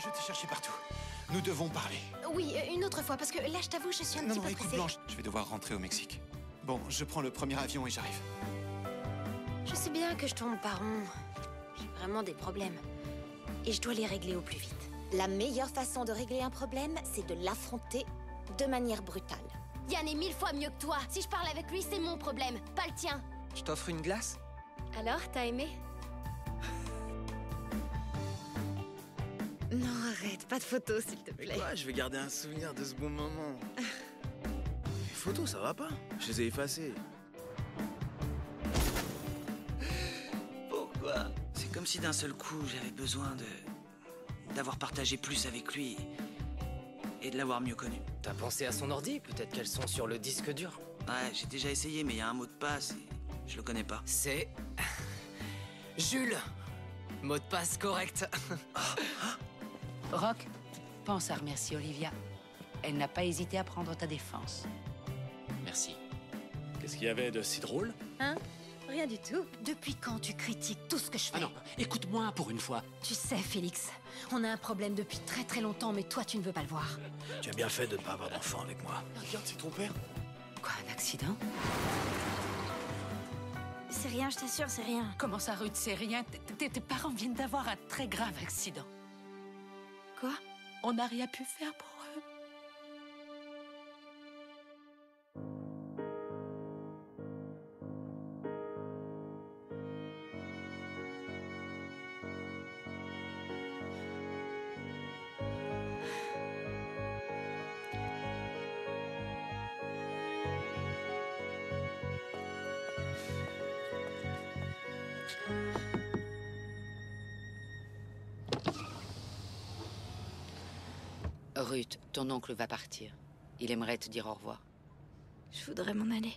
Je t'ai cherché partout. Nous devons parler. Oui, une autre fois, parce que là, je t'avoue, je suis un petit peu écoute, pressée. Blanche, je vais devoir rentrer au Mexique. Bon, je prends le premier avion et j'arrive. Je sais bien que je tourne pas rond. J'ai vraiment des problèmes. Et je dois les régler au plus vite. La meilleure façon de régler un problème, c'est de l'affronter de manière brutale. Yann est 1000 fois mieux que toi. Si je parle avec lui, c'est mon problème, pas le tien. Je t'offre une glace? Alors, t'as aimé? Non, arrête, pas de photos, s'il te plaît. Ouais, je vais garder un souvenir de ce bon moment. Les photos, ça va pas? Je les ai effacées. Pourquoi? C'est comme si d'un seul coup, j'avais besoin d'avoir partagé plus avec lui et de l'avoir mieux connu. T'as pensé à son ordi? Peut-être qu'elles sont sur le disque dur. Ouais, j'ai déjà essayé, mais il y a un mot de passe et je le connais pas. C'est... Jules! Mot de passe correct. Rock, pense à remercier Olivia. Elle n'a pas hésité à prendre ta défense. Merci. Qu'est-ce qu'il y avait de si drôle? Hein? Rien du tout. Depuis quand tu critiques tout ce que je fais? Ah non, écoute-moi pour une fois. Tu sais, Félix, on a un problème depuis très très longtemps, mais toi, tu ne veux pas le voir. Tu as bien fait de ne pas avoir d'enfant avec moi. Regarde, c'est ton père. Quoi, un accident? C'est rien, je t'assure, c'est rien. Comment ça, Ruth, c'est rien? Tes parents viennent d'avoir un très grave accident. Quoi? On n'a rien pu faire pour eux. Ruth, ton oncle va partir. Il aimerait te dire au revoir. Je voudrais m'en aller.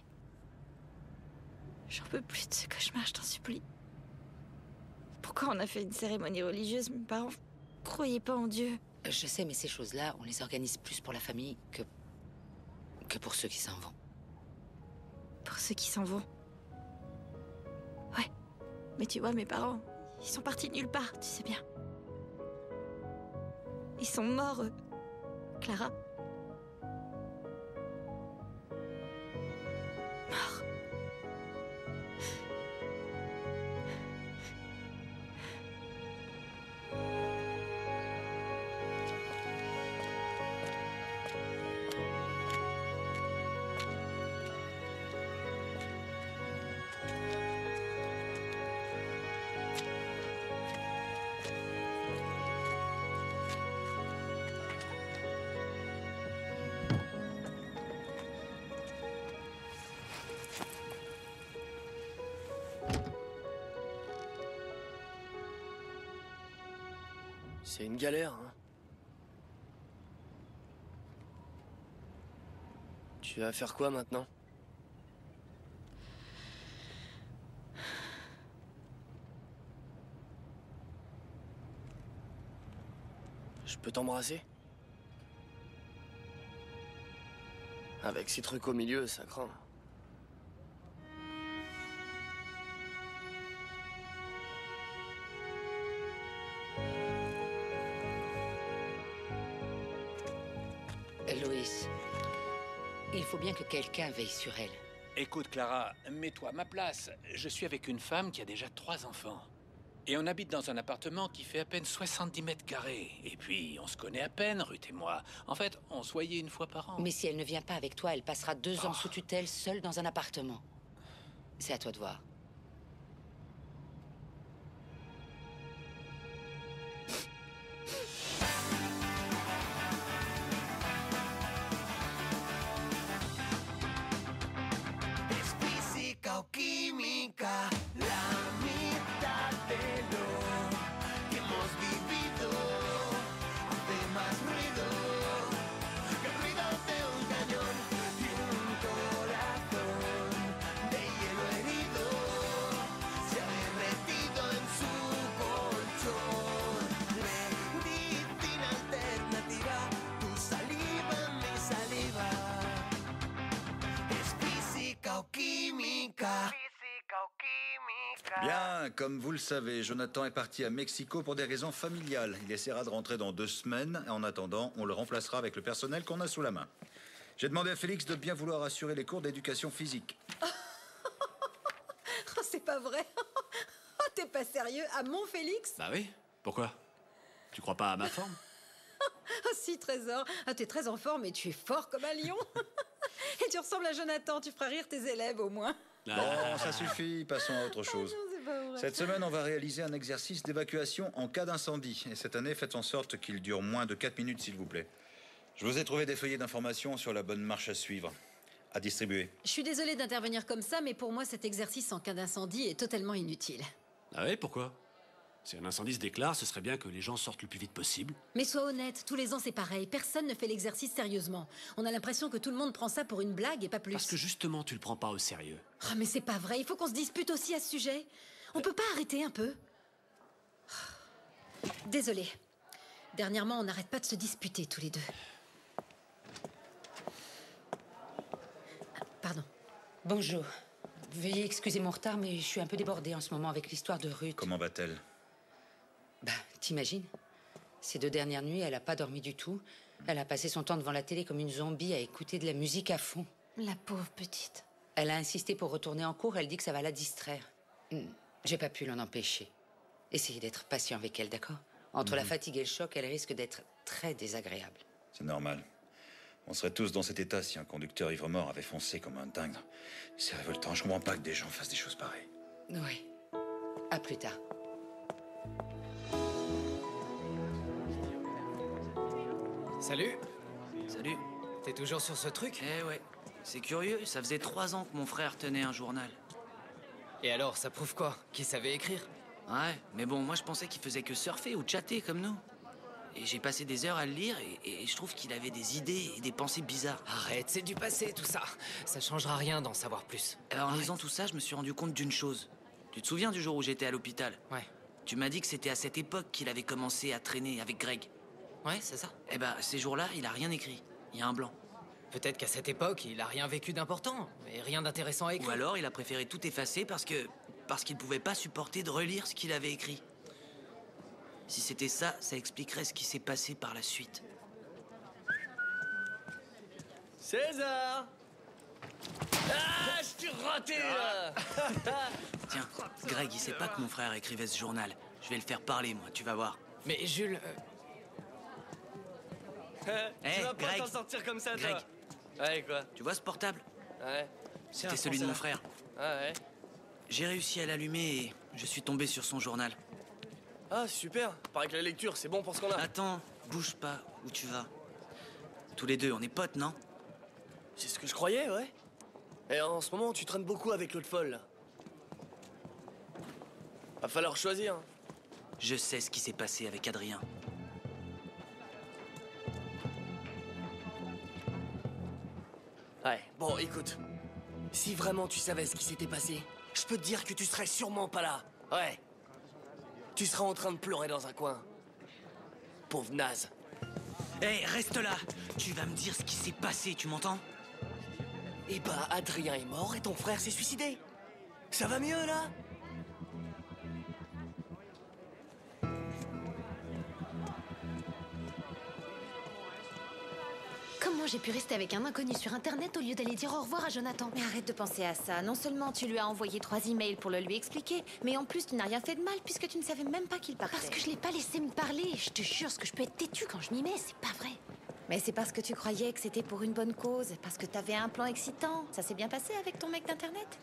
J'en peux plus de ce cauchemar, je t'en supplie. Pourquoi on a fait une cérémonie religieuse? Mes parents croyaient pas en Dieu. Je sais, mais ces choses-là, on les organise plus pour la famille que pour ceux qui s'en vont. Pour ceux qui s'en vont. Ouais. Mais tu vois, mes parents, ils sont partis de nulle part, tu sais bien. Ils sont morts, eux. Clara. Mort. C'est une galère, hein. Tu vas faire quoi maintenant? Je peux t'embrasser? Avec ces trucs au milieu, ça craint. Loïs, il faut bien que quelqu'un veille sur elle. Écoute, Clara, mets-toi à ma place. Je suis avec une femme qui a déjà 3 enfants. Et on habite dans un appartement qui fait à peine 70 mètres carrés. Et puis, on se connaît à peine, Ruth et moi. En fait, on se voyait une fois par an. Mais si elle ne vient pas avec toi, elle passera 2 ans sous tutelle, seule dans un appartement. C'est à toi de voir. O química, la mitad de lo que hemos vivido hace más ruido que el ruido de un cañón y un corazón de hielo herido. Bien, comme vous le savez, Jonathan est parti à Mexico pour des raisons familiales. Il essaiera de rentrer dans 2 semaines. En attendant, on le remplacera avec le personnel qu'on a sous la main. J'ai demandé à Félix de bien vouloir assurer les cours d'éducation physique. Oh, c'est pas vrai. Oh, t'es pas sérieux? À mon Félix? Bah oui, pourquoi? Tu crois pas à ma forme? Oh si, Trésor. Ah, t'es très en forme et tu es fort comme un lion. Et tu ressembles à Jonathan, tu feras rire tes élèves au moins. Bon, ça suffit, passons à autre chose. Non, c'est pas vrai. Cette semaine, on va réaliser un exercice d'évacuation en cas d'incendie. Et cette année, faites en sorte qu'il dure moins de 4 minutes, s'il vous plaît. Je vous ai trouvé des feuillets d'information sur la bonne marche à suivre. À distribuer. Je suis désolée d'intervenir comme ça, mais pour moi, cet exercice en cas d'incendie est totalement inutile. Ah ouais, pourquoi? Si un incendie se déclare, ce serait bien que les gens sortent le plus vite possible. Mais sois honnête, tous les ans c'est pareil. Personne ne fait l'exercice sérieusement. On a l'impression que tout le monde prend ça pour une blague et pas plus. Parce que justement, tu le prends pas au sérieux. Ah, mais c'est pas vrai, il faut qu'on se dispute aussi à ce sujet. On peut pas arrêter un peu? Désolée. Dernièrement, on n'arrête pas de se disputer tous les deux. Pardon. Bonjour. Veuillez excuser mon retard, mais je suis un peu débordée en ce moment avec l'histoire de Ruth. Comment va-t-elle? Bah, t'imagines? Ces 2 dernières nuits, elle a pas dormi du tout. Elle a passé son temps devant la télé comme une zombie à écouter de la musique à fond. La pauvre petite. Elle a insisté pour retourner en cours, elle dit que ça va la distraire. J'ai pas pu l'en empêcher. Essayez d'être patient avec elle, d'accord? Entre la fatigue et le choc, elle risque d'être très désagréable. C'est normal. On serait tous dans cet état si un conducteur ivre-mort avait foncé comme un dingue. C'est révoltant, je comprends pas que des gens fassent des choses pareilles. Oui. À plus tard. Salut. Salut. T'es toujours sur ce truc? Eh ouais. C'est curieux, ça faisait 3 ans que mon frère tenait un journal. Et alors, ça prouve quoi? Qu'il savait écrire? Ouais, mais bon, moi je pensais qu'il faisait que surfer ou chatter comme nous. Et j'ai passé des heures à le lire et je trouve qu'il avait des idées et des pensées bizarres. Arrête, c'est du passé tout ça. Ça changera rien d'en savoir plus. Alors, en lisant tout ça, je me suis rendu compte d'une chose. Tu te souviens du jour où j'étais à l'hôpital? Ouais. Tu m'as dit que c'était à cette époque qu'il avait commencé à traîner avec Greg. Ouais, c'est ça. Eh ben, ces jours-là, il a rien écrit. Il y a un blanc. Peut-être qu'à cette époque, il a rien vécu d'important et rien d'intéressant à écrire. Ou alors, il a préféré tout effacer parce qu'il pouvait pas supporter de relire ce qu'il avait écrit. Si c'était ça, ça expliquerait ce qui s'est passé par la suite. César! Ah, je t'ai raté là! Tiens, Greg, il sait pas que mon frère écrivait ce journal. Je vais le faire parler, moi, tu vas voir. Mais Jules... Tu vas pas Greg. t'en sortir comme ça, Greg. toi. Ouais, quoi? Tu vois ce portable? Ouais. C'était celui de mon frère. Ah ouais. J'ai réussi à l'allumer et je suis tombé sur son journal. Ah, super. Paraît que la lecture, c'est bon pour ce qu'on a. Attends, bouge pas. Où tu vas? Tous les deux, on est potes, non? C'est ce que je croyais, ouais. Et en ce moment, tu traînes beaucoup avec l'autre folle, là. Va falloir choisir. Je sais ce qui s'est passé avec Adrien. Ouais, bon, écoute. Si vraiment tu savais ce qui s'était passé, je peux te dire que tu serais sûrement pas là. Ouais. Tu seras en train de pleurer dans un coin. Pauvre naze. Hé, reste là! Tu vas me dire ce qui s'est passé, tu m'entends? Eh bah, Adrien est mort et ton frère s'est suicidé. Ça va mieux, là? Comment j'ai pu rester avec un inconnu sur Internet au lieu d'aller dire au revoir à Jonathan? Mais arrête de penser à ça. Non seulement tu lui as envoyé 3 emails pour le lui expliquer, mais en plus tu n'as rien fait de mal puisque tu ne savais même pas qu'il partait. Parce que je l'ai pas laissé me parler. Je te jure, ce que je peux être têtue quand je m'y mets, c'est pas vrai. Mais c'est parce que tu croyais que c'était pour une bonne cause, parce que t'avais un plan excitant. Ça s'est bien passé avec ton mec d'Internet?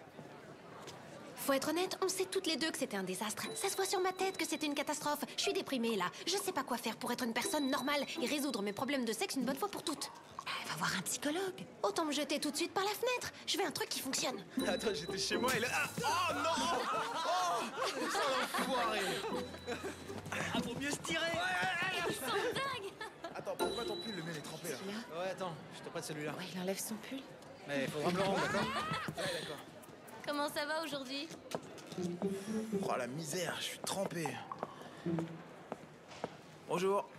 Faut être honnête, on sait toutes les deux que c'était un désastre. Ça se voit sur ma tête que c'était une catastrophe. Je suis déprimée là. Je sais pas quoi faire pour être une personne normale et résoudre mes problèmes de sexe une bonne fois pour toutes. Va voir un psychologue. Autant me jeter tout de suite par la fenêtre. Je veux un truc qui fonctionne. Attends, j'étais chez moi et là... Ah, oh non! Oh! Ça l'enfoiré! Ah, vaut mieux se tirer! Ils sont dingues! Attends, pourquoi ton pull, le mien est trempé là? Ouais, attends, je te prête celui-là. Ouais, il enlève son pull. Mais faut vraiment le rendre, d'accord? Ouais, d'accord. Comment ça va aujourd'hui? Oh la misère, je suis trempé. Bonjour.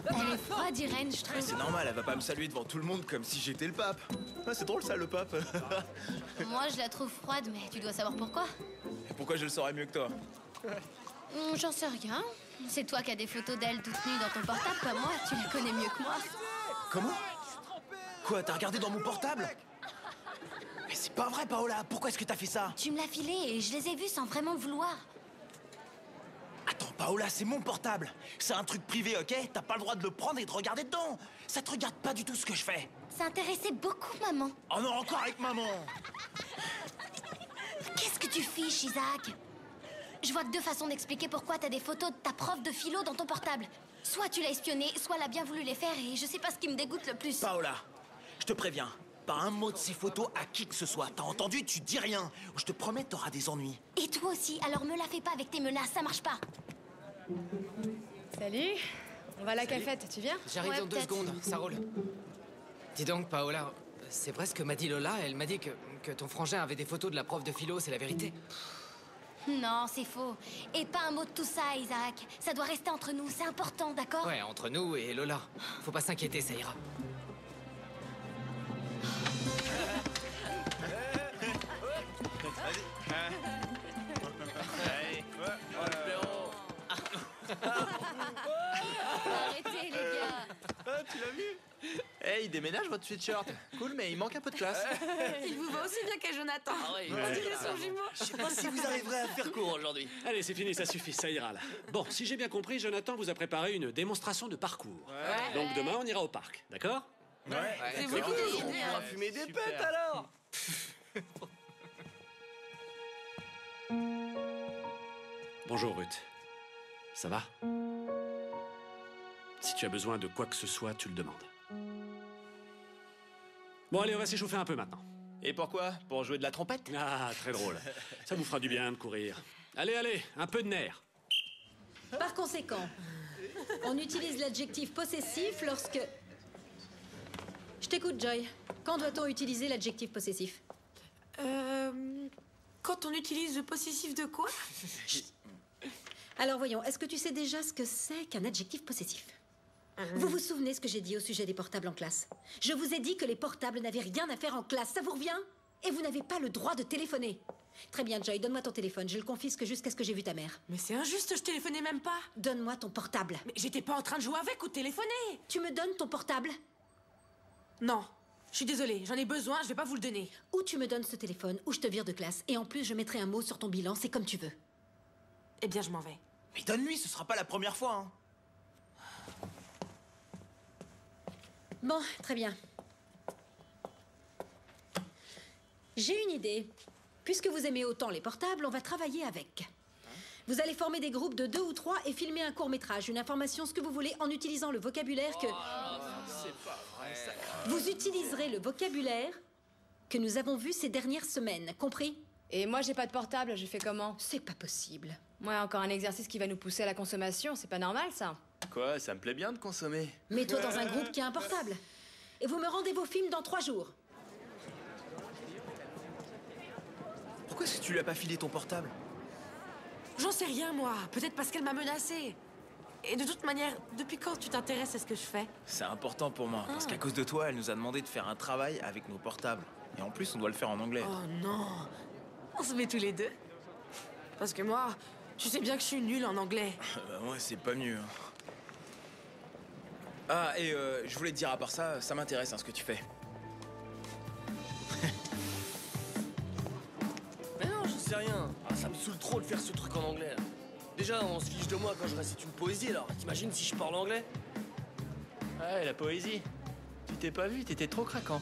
Elle est froide, Irène, je trouve. C'est normal, elle va pas me saluer devant tout le monde comme si j'étais le pape. Ah, c'est drôle ça, le pape. Moi, je la trouve froide, mais tu dois savoir pourquoi. Et pourquoi je le saurais mieux que toi? J'en sais rien. C'est toi qui as des photos d'elle toute nue dans ton portable, pas moi. Tu la connais mieux que moi. Comment? Quoi, t'as regardé dans mon portable? Mais c'est pas vrai, Paola. Pourquoi est-ce que t'as fait ça? Tu me l'as filé et je les ai vus sans vraiment le vouloir. Attends, Paola, c'est mon portable. C'est un truc privé, ok? T'as pas le droit de le prendre et de regarder dedans. Ça te regarde pas du tout ce que je fais. Ça intéressait beaucoup maman. Oh non, encore avec maman. Qu'est-ce que tu fiches, Isaac? Je vois que deux façons d'expliquer pourquoi t'as des photos de ta prof de philo dans ton portable. Soit tu l'as espionné, soit elle a bien voulu les faire et je sais pas ce qui me dégoûte le plus. Paola, je te préviens. Pas un mot de ces photos à qui que ce soit. T'as entendu? Tu dis rien. Je te promets, t'auras des ennuis. Et toi aussi, alors me la fais pas avec tes menaces, ça marche pas. Salut, on va à la cafette, tu viens? J'arrive Ouais, dans 2 peut-être. secondes, ça roule. Dis donc, Paola, c'est vrai ce que m'a dit Lola. Elle m'a dit que ton frangin avait des photos de la prof de philo, c'est la vérité? Non, c'est faux. Et pas un mot de tout ça, Isaac. Ça doit rester entre nous, c'est important, d'accord? Ouais, entre nous et Lola. Faut pas s'inquiéter, ça ira. Arrêtez, les gars. Ah, tu l'as vu? Hey, il déménage votre sweatshirt. Cool, mais il manque un peu de classe. Il vous va aussi bien qu'à Jonathan. Ah ouais, On dirait son jumeau. Je sais pas si vous arriverez à faire court aujourd'hui. Allez, c'est fini, ça suffit, ça ira là. Bon, si j'ai bien compris, Jonathan vous a préparé une démonstration de parcours. Donc demain, on ira au parc, d'accord? C'est vous qui décidez. On va fumer des pètes alors. Bonjour Ruth. Ça va? Si tu as besoin de quoi que ce soit, tu le demandes. Bon, allez, on va s'échauffer un peu maintenant. Et pourquoi? Pour jouer de la trompette? Ah, très drôle. Ça vous fera du bien de courir. Allez, allez, un peu de nerfs. Par conséquent, on utilise l'adjectif possessif lorsque... Je t'écoute, Joy. Quand doit-on utiliser l'adjectif possessif? Quand on utilise le possessif de quoi? Alors voyons, est-ce que tu sais déjà ce que c'est qu'un adjectif possessif? Vous vous souvenez ce que j'ai dit au sujet des portables en classe? Je vous ai dit que les portables n'avaient rien à faire en classe, ça vous revient? Et vous n'avez pas le droit de téléphoner. Très bien, Joy, donne-moi ton téléphone. Je le confisque jusqu'à ce que j'ai vu ta mère. Mais c'est injuste, je téléphonais même pas. Donne-moi ton portable. Mais j'étais pas en train de jouer avec ou de téléphoner. Tu me donnes ton portable? Non, je suis désolée, j'en ai besoin, je vais pas vous le donner. Ou tu me donnes ce téléphone, ou je te vire de classe. Et en plus, je mettrai un mot sur ton bilan, c'est comme tu veux. Eh bien, je m'en vais. Mais donne-lui, ce sera pas la première fois, hein. Bon, très bien. J'ai une idée. Puisque vous aimez autant les portables, on va travailler avec. Vous allez former des groupes de 2 ou 3 et filmer un court-métrage, une information, ce que vous voulez, en utilisant le vocabulaire que... C'est pas vrai, ça. Vous utiliserez le vocabulaire que nous avons vu ces dernières semaines, compris? Et moi, j'ai pas de portable, je fais comment? C'est pas possible. Ouais, encore un exercice qui va nous pousser à la consommation, c'est pas normal, ça. Quoi, ça me plaît bien de consommer. Mets-toi dans un groupe qui a un portable. Et vous me rendez vos films dans 3 jours. Pourquoi est-ce que tu lui as pas filé ton portable? J'en sais rien, moi. Peut-être parce qu'elle m'a menacée. Et de toute manière, depuis quand tu t'intéresses à ce que je fais? C'est important pour moi, parce qu'à cause de toi, elle nous a demandé de faire un travail avec nos portables. Et en plus, on doit le faire en anglais. Oh non. On se met tous les deux. Parce que moi, tu sais bien que je suis nulle en anglais. Moi, c'est pas mieux. Ah, et je voulais te dire, à part ça, ça m'intéresse, hein, ce que tu fais. Mais non, je sais rien. Ah, ça me saoule trop de faire ce truc en anglais, là. Déjà, on se fiche de moi quand je récite une poésie, alors t'imagines si je parle anglais? Ouais, la poésie. Tu t'es pas vu, t'étais trop craquant.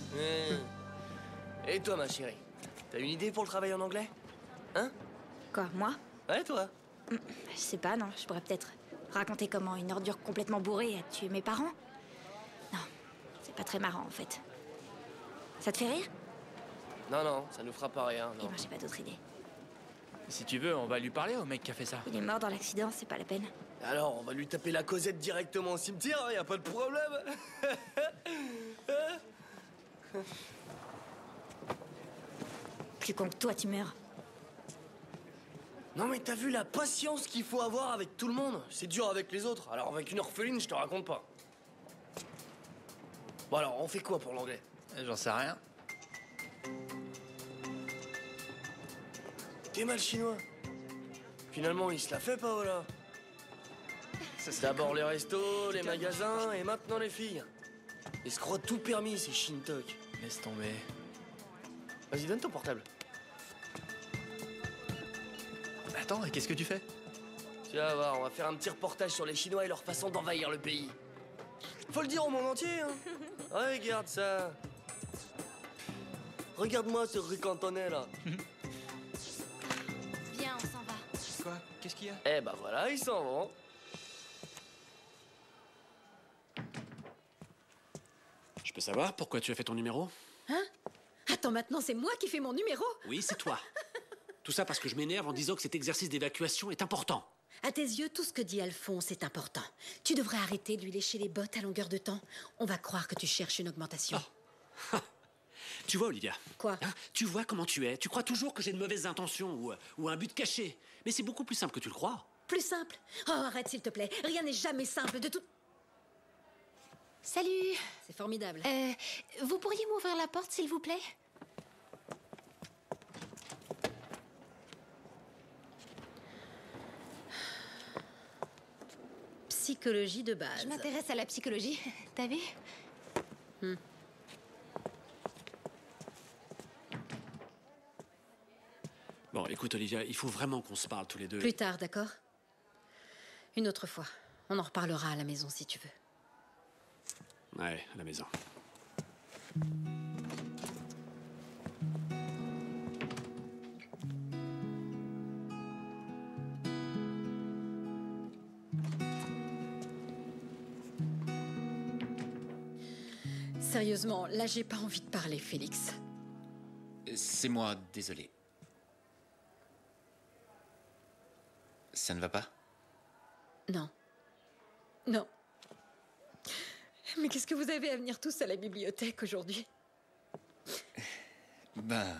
Et toi, ma chérie? T'as une idée pour le travail en anglais? Hein? Quoi, moi? Ouais, toi? Je sais pas, non. Je pourrais peut-être raconter comment une ordure complètement bourrée a tué mes parents. Non, c'est pas très marrant, en fait. Ça te fait rire? Non, non, ça nous fera pas rien, Eh non. ben, j'ai pas d'autre idée. Si tu veux, on va lui parler au mec qui a fait ça. Il est mort dans l'accident, c'est pas la peine. Alors, on va lui taper la causette directement au cimetière, hein, y a pas de problème. Plus con que toi, tu meurs. Non mais t'as vu la patience qu'il faut avoir avec tout le monde? C'est dur avec les autres, alors avec une orpheline, je te raconte pas. Bon alors, on fait quoi pour l'anglais? J'en sais rien. T'es mal chinois. Finalement, il se la fait, Paola. C'est d'abord les restos, les magasins, et maintenant les filles. Ils se croient tout permis, ces Shintok. Laisse tomber. Vas-y, donne ton portable. Attends, et qu'est-ce que tu fais? Tu vas voir, on va faire un petit reportage sur les Chinois et leur façon d'envahir le pays. Faut le dire au monde entier, hein. Regarde ça. Regarde-moi ce rue cantonais, là. Viens, on s'en va. Quoi? Qu'est-ce qu'il y a? Eh ben voilà, ils s'en vont. Je peux savoir pourquoi tu as fait ton numéro? Hein? Attends, maintenant c'est moi qui fais mon numéro? Oui, c'est toi. Tout ça parce que je m'énerve en disant que cet exercice d'évacuation est important. À tes yeux, tout ce que dit Alphonse est important. Tu devrais arrêter de lui lécher les bottes à longueur de temps. On va croire que tu cherches une augmentation. Tu vois, Olivia? Quoi? Hein, tu vois comment tu es. Tu crois toujours que j'ai de mauvaises intentions ou un but caché. Mais c'est beaucoup plus simple que tu le crois. Plus simple? Oh, arrête s'il te plaît. Rien n'est jamais simple de tout... Salut. C'est formidable. Vous pourriez m'ouvrir la porte, s'il vous plaît? Psychologie de base. Je m'intéresse à la psychologie. T'as vu? Bon, écoute, Olivia, il faut vraiment qu'on se parle tous les deux. Plus tard, d'accord? Une autre fois. On en reparlera à la maison si tu veux. Ouais, à la maison. Sérieusement, là j'ai pas envie de parler, Félix. C'est moi, désolé. Ça ne va pas? Non. Non. Mais qu'est-ce que vous avez à venir tous à la bibliothèque aujourd'hui? Ben...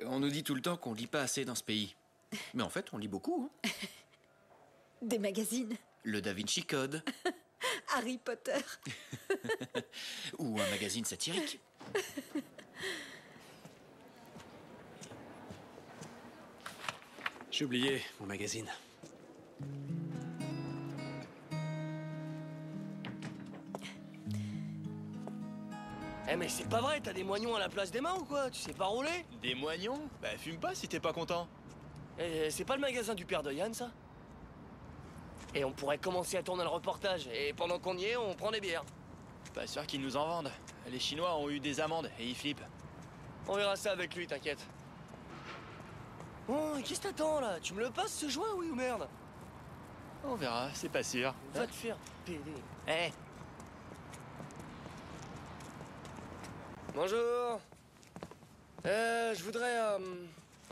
On nous dit tout le temps qu'on lit pas assez dans ce pays. Mais en fait, on lit beaucoup. Hein. Des magazines. Le Da Vinci Code. Harry Potter. Ou un magazine satirique. J'ai oublié mon magazine. Eh mais c'est pas vrai, t'as des moignons à la place des mains ou quoi? Tu sais pas rouler? Des moignons? Bah fume pas si t'es pas content. Eh, c'est pas le magasin du père de Yann, ça? Et on pourrait commencer à tourner le reportage, et pendant qu'on y est, on prend des bières. Pas sûr qu'ils nous en vendent. Les Chinois ont eu des amendes et ils flippent. On verra ça avec lui, t'inquiète. Oh, qu'est-ce que t'attends là? Tu me le passes ce joint, oui ou merde? On verra, c'est pas sûr. Va te faire péder. Eh. Bonjour. Je voudrais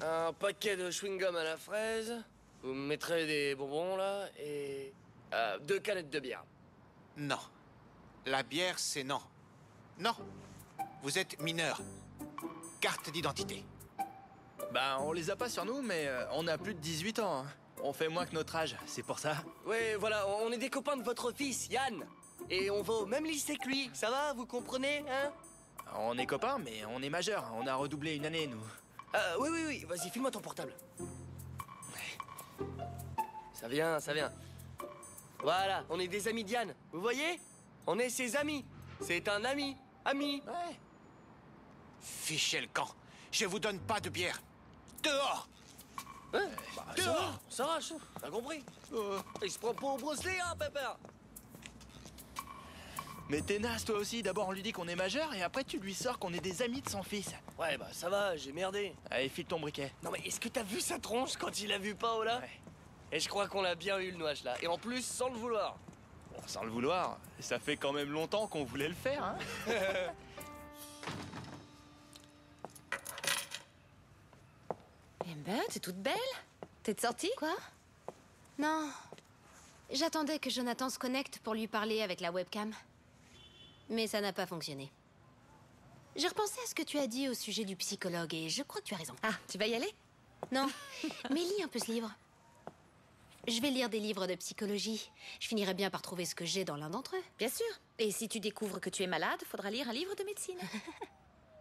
un paquet de chewing-gum à la fraise. Vous me mettrez des bonbons là et 2 canettes de bière. Non. La bière, c'est non. Non. Vous êtes mineur. Carte d'identité. Bah on les a pas sur nous, mais on a plus de 18 ans. Hein. On fait moins que notre âge, c'est pour ça. Ouais, voilà, on est des copains de votre fils, Yann. Et on va au même lycée que lui. Ça va, vous comprenez, hein? On est copains, mais on est majeurs. On a redoublé une année, nous. Oui. Vas-y, file-moi ton portable. Ça vient, ça vient. Voilà, on est des amis de Yann. Vous voyez? On est ses amis. C'est un ami. Ami. Ouais. Fichez le camp. Je vous donne pas de bière. Dehors! Hein? Dehors! Ça s'arrache. T'as compris? Il se prend pour Bruce Lee, hein, Pepper? Mais t'es naze toi aussi, d'abord on lui dit qu'on est majeur et après tu lui sors qu'on est des amis de son fils. Ouais, bah ça va, j'ai merdé. Allez, file ton briquet. Non mais est-ce que t'as vu sa tronche quand il a vu Paola? Ouais. Et je crois qu'on l'a bien eu le noix là. Et en plus, sans le vouloir. Bon, sans le vouloir, ça fait quand même longtemps qu'on voulait le faire, hein. Eh ben, t'es toute belle. T'es de sortie? Quoi? Non. J'attendais que Jonathan se connecte pour lui parler avec la webcam. Mais ça n'a pas fonctionné. J'ai repensé à ce que tu as dit au sujet du psychologue et je crois que tu as raison. Ah, tu vas y aller? Non. Mais lis un peu ce livre. Je vais lire des livres de psychologie. Je finirai bien par trouver ce que j'ai dans l'un d'entre eux. Bien sûr. Et si tu découvres que tu es malade, faudra lire un livre de médecine.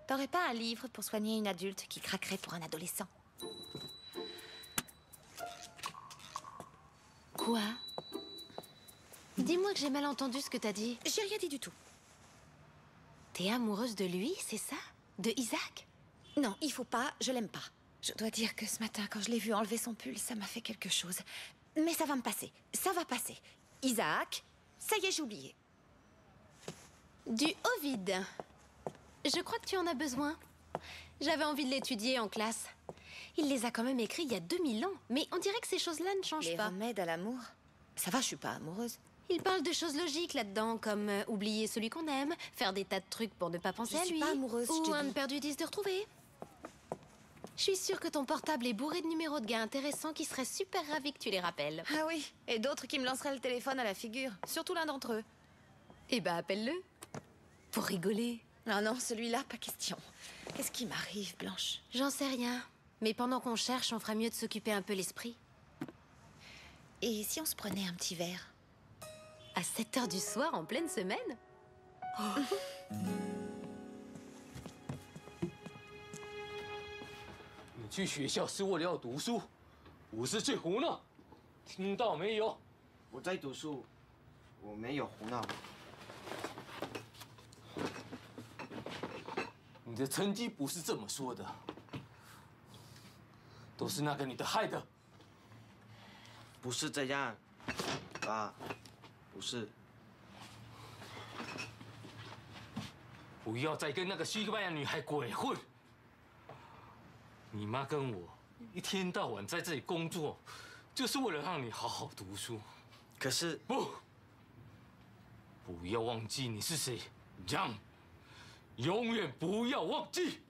T'aurais pas un livre pour soigner une adulte qui craquerait pour un adolescent? Quoi? Dis-moi que j'ai mal entendu ce que t'as dit. J'ai rien dit du tout. T'es amoureuse de lui, c'est ça? De Isaac? Non, il faut pas, je l'aime pas. Je dois dire que ce matin, quand je l'ai vu enlever son pull, ça m'a fait quelque chose. Mais ça va me passer. Ça va passer. Isaac, ça y est, j'ai oublié. Du Ovid. Je crois que tu en as besoin. J'avais envie de l'étudier en classe. Il les a quand même écrits il y a 2000 ans. Mais on dirait que ces choses-là ne changent pas. Les remèdes à l'amour? Ça va, je suis pas amoureuse. Il parle de choses logiques là-dedans, comme oublier celui qu'on aime, faire des tas de trucs pour ne pas penser à lui. Je suis pas amoureuse, ou je te un dis. perdu 10 de retrouver. Je suis sûre que ton portable est bourré de numéros de gars intéressants qui seraient super ravis que tu les rappelles. Ah oui, et d'autres qui me lanceraient le téléphone à la figure. Surtout l'un d'entre eux. Eh ben, appelle-le. Pour rigoler. Non, non, celui-là, pas question. Qu'est-ce qui m'arrive, Blanche? J'en sais rien. Mais pendant qu'on cherche, on ferait mieux de s'occuper un peu l'esprit. Et si on se prenait un petit verre? À 7h du soir, en pleine semaine? Oh. 你去学校是为了要读书，不是去胡闹，听到没有？我在读书，我没有胡闹。你的成绩不是这么说的，都是那个女的害的。不是这样，爸，不是。不要再跟那个西班牙女孩鬼混。你妈跟我一天到晚在这里工作，就是为了让你好好读书。可是不要忘记你是谁，让，永远不要忘记。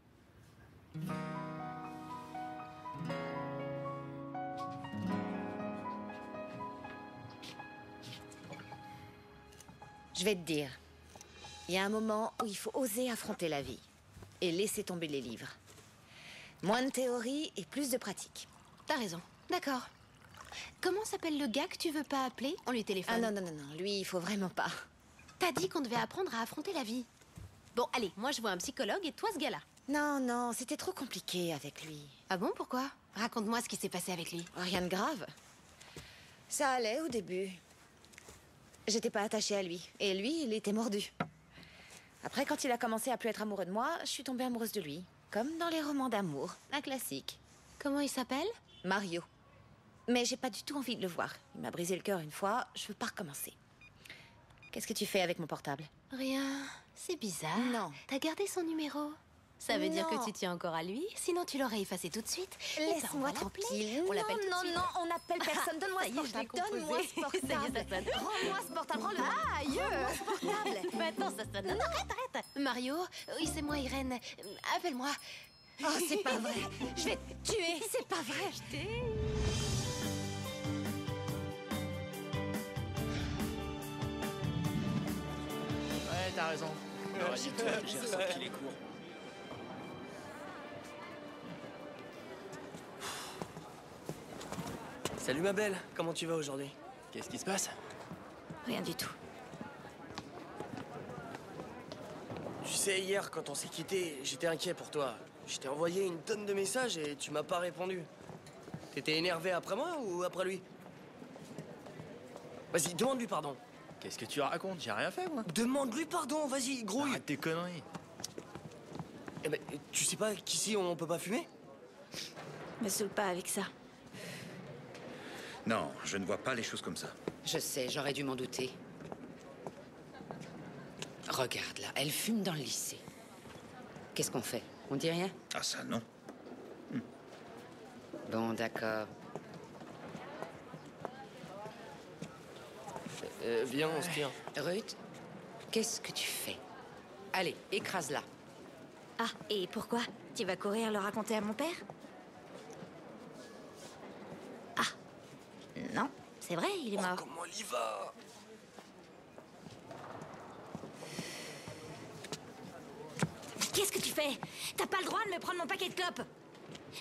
Je vais te dire, il y a un moment où il faut oser affronter la vie et laisser tomber les livres. Moins de théorie et plus de pratique. T'as raison. D'accord. Comment s'appelle le gars que tu veux pas appeler? On lui téléphone. Ah non, non, non, non, lui, il faut vraiment pas. T'as dit qu'on devait apprendre à affronter la vie. Bon, allez, moi je vois un psychologue et toi ce gars-là. Non, non, c'était trop compliqué avec lui. Ah bon, pourquoi? Raconte-moi ce qui s'est passé avec lui. Rien de grave. Ça allait au début. J'étais pas attachée à lui. Et lui, il était mordu. Après, quand il a commencé à plus être amoureux de moi, je suis tombée amoureuse de lui. Comme dans les romans d'amour. Un classique. Comment il s'appelle? Mario. Mais j'ai pas du tout envie de le voir. Il m'a brisé le cœur une fois, je veux pas recommencer. Qu'est-ce que tu fais avec mon portable? Rien. C'est bizarre. Non. T'as gardé son numéro? Ça veut dire Non. que tu tiens encore à lui? Sinon, tu l'aurais effacé tout de suite. Laisse-moi tranquille. On l'appelle tout de non, suite. non, on n'appelle personne. Donne-moi Ça ce y est, je l'ai portable. Donne-moi ce composé. Ça y est, portable. ça sonne. Rends-moi ce portable. Rends-le. Ah, aïe. Rends-moi ce portable. Maintenant, ça sonne. Non, arrête. Mario, oui, c'est moi, Irène. Appelle-moi. Oh, c'est pas vrai. Je vais te tuer. C'est pas vrai. Ouais, t'as raison. J'ai ressenti les cours. Salut ma belle, comment tu vas aujourd'hui? Qu'est-ce qui se passe? Rien du tout. Tu sais, hier, quand on s'est quittés, j'étais inquiet pour toi. Je t'ai envoyé une tonne de messages et tu m'as pas répondu. T'étais énervé après moi ou après lui? Vas-y, demande-lui pardon. Qu'est-ce que tu racontes? J'ai rien fait, moi. Demande-lui pardon, vas-y, grouille. Arrête tes conneries. Eh ben, tu sais pas qu'ici on peut pas fumer? Me saoule pas avec ça. Non, je ne vois pas les choses comme ça. Je sais, j'aurais dû m'en douter. Regarde là, elle fume dans le lycée. Qu'est-ce qu'on fait? On dit rien? Ah ça, non. Bon, d'accord. Viens, on se tient. Ruth, qu'est-ce que tu fais? Allez, écrase-la. Ah, et pourquoi? Tu vas courir le raconter à mon père? Ah, non, c'est vrai, il est mort. Comment il y va? Qu'est-ce que tu fais? T'as pas le droit de me prendre mon paquet de clopes.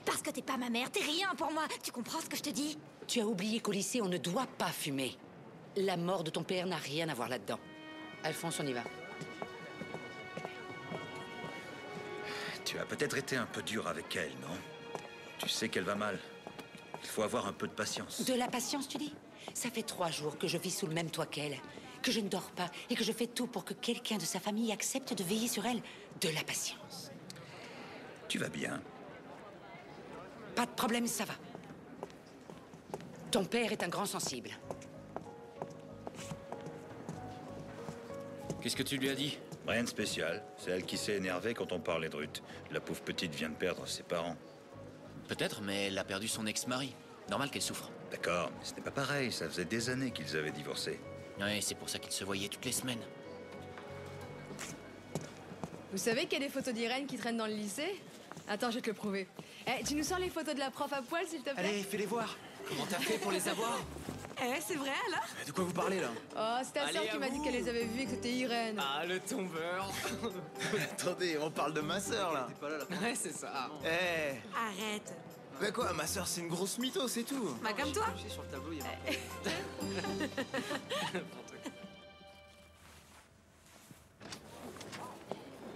Parce que t'es pas ma mère, t'es rien pour moi. Tu comprends ce que je te dis? Tu as oublié qu'au lycée, on ne doit pas fumer. La mort de ton père n'a rien à voir là-dedans. Alphonse, on y va. Tu as peut-être été un peu dur avec elle, non? Tu sais qu'elle va mal. Il faut avoir un peu de patience. De la patience, tu dis? Ça fait 3 jours que je vis sous le même toit qu'elle, que je ne dors pas et que je fais tout pour que quelqu'un de sa famille accepte de veiller sur elle. De la patience. Tu vas bien? Pas de problème, ça va. Ton père est un grand sensible. Qu'est-ce que tu lui as dit? Rien de spécial. C'est elle qui s'est énervée quand on parlait de Ruth. La pauvre petite vient de perdre ses parents. Peut-être, mais elle a perdu son ex-mari. Normal qu'elle souffre. D'accord, mais ce n'est pas pareil. Ça faisait des années qu'ils avaient divorcé. Ouais, c'est pour ça qu'ils se voyaient toutes les semaines. Vous savez qu'il y a des photos d'Irène qui traînent dans le lycée? Attends, je vais te le prouver. Eh, tu nous sors les photos de la prof à poil, s'il te plaît? Allez, fais-les voir. Comment t'as fait pour les avoir? Eh, c'est vrai, alors? De quoi vous parlez, là? Oh, c'est ta sœur qui m'a dit qu'elle les avait vus et que c'était Irène. Ah, le tombeur. Attendez, on parle de ma sœur, là. T'es pas là, Ouais, c'est ça. Eh. Arrête. Mais quoi, ma sœur, c'est une grosse mytho, c'est tout. Bah, comme toi. Sur le tableau, il y a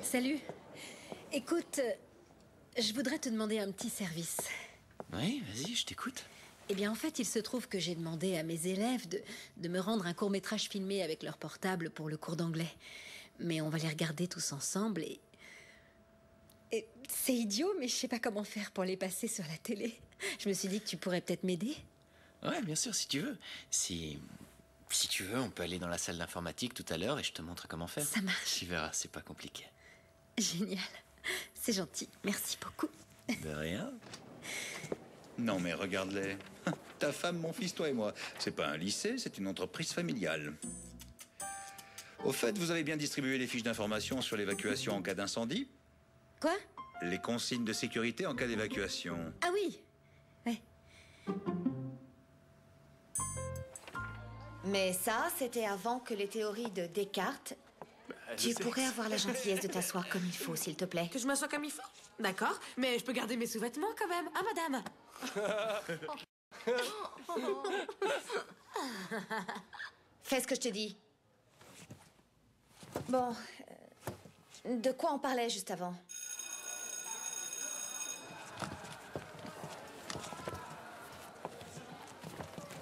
Salut. Écoute, je voudrais te demander un petit service. Oui, vas-y, je t'écoute. Eh bien, en fait, il se trouve que j'ai demandé à mes élèves de me rendre un court-métrage filmé avec leur portable pour le cours d'anglais. Mais on va les regarder tous ensemble et c'est idiot, mais je sais pas comment faire pour les passer sur la télé. Je me suis dit que tu pourrais peut-être m'aider. Ouais, bien sûr, si tu veux. Si tu veux, on peut aller dans la salle d'informatique tout à l'heure et je te montre comment faire. Ça marche. Tu verras, c'est pas compliqué. Génial. C'est gentil. Merci beaucoup. De rien. Non, mais regarde-les. Ta femme, mon fils, toi et moi. C'est pas un lycée, c'est une entreprise familiale. Au fait, vous avez bien distribué les fiches d'information sur l'évacuation en cas d'incendie? Quoi? Les consignes de sécurité en cas d'évacuation. Ah oui. Ouais. Mais ça, c'était avant que les théories de Descartes. Tu pourrais avoir la gentillesse de t'asseoir comme il faut, s'il te plaît. Que je m'assoie comme il faut? D'accord, mais je peux garder mes sous-vêtements quand même, hein, madame? Fais ce que je te dis. Bon, de quoi on parlait juste avant?